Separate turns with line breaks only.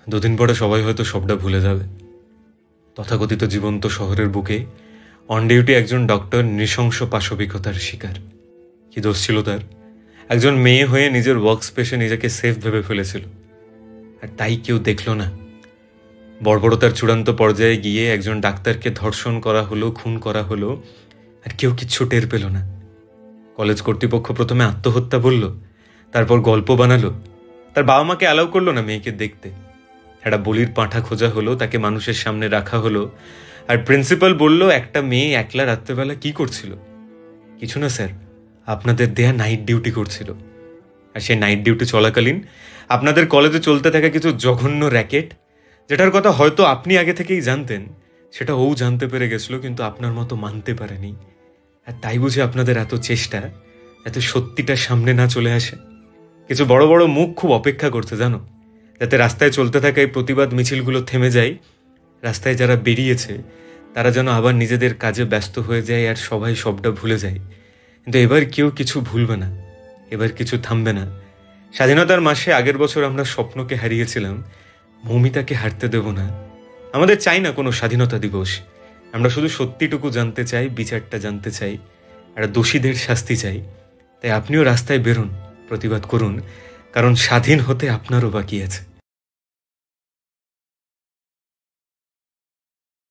দুদিন পরে সবাই হয়তো সবটা ভুলে যাবে। তথাকথিত জীবন্ত শহরের বুকে অন ডিউটি একজন ডক্টর নৃশংস পাশবিকতার শিকার। কি দোষ ছিল তার? একজন মেয়ে হয়ে নিজের ওয়ার্ক স্পেসে নিজেকে সেফ ভেবে ফেলেছিল, আর তাই কেউ দেখল না। বর্বরতার চূড়ান্ত পর্যায়ে গিয়ে একজন ডাক্তারকে ধর্ষণ করা হলো, খুন করা হলো, আর কেউ কিচ্ছু টের পেল না। কলেজ কর্তৃপক্ষ প্রথমে আত্মহত্যা বলল, তারপর গল্প বানালো। তার বাবা মাকে অ্যালাউ করলো না মেয়েকে দেখতে। একটা বলির পাঁঠা খোঁজা হলো, তাকে মানুষের সামনে রাখা হলো, আর প্রিন্সিপাল বলল একটা মেয়ে একলা রাত্রেবেলা কি করছিল? কিছু না স্যার, আপনাদের দেয়া নাইট ডিউটি করছিল। আর সেই নাইট ডিউটি চলাকালীন আপনাদের কলেজে চলতে থাকা কিছু জঘন্য র্যাকেট, যেটার কথা হয়তো আপনি আগে থেকেই জানতেন, সেটা ও জানতে পেরে গেছিল, কিন্তু আপনার মতো মানতে পারেনি। আর তাই বুঝে আপনাদের এত চেষ্টা যাতে সত্যিটা সামনে না চলে আসে। কিছু বড় বড় মুখ খুব অপেক্ষা করছে জানো, যাতে রাস্তায় চলতে থাকা এই প্রতিবাদ মিছিলগুলো থেমে যায়। রাস্তায় যারা বেরিয়েছে তারা যেন আবার নিজেদের কাজে ব্যস্ত হয়ে যায়, আর সবাই সবটা ভুলে যায়। কিন্তু এবার কেউ কিছু ভুলবে না, এবার কিছু থামবে না। স্বাধীনতার মাসে আগের বছর আমরা স্বপ্নকে হারিয়েছিলাম, মৌমিতাকে হারতে দেব না। আমাদের চাই না কোনো স্বাধীনতা দিবস, আমরা শুধু সত্যিটুকু জানতে চাই, বিচারটা জানতে চাই, আর দোষীদের শাস্তি চাই। তাই আপনিও রাস্তায় বেরোন, প্রতিবাদ করুন, কারণ স্বাধীন হতে আপনারও বাকি আছে।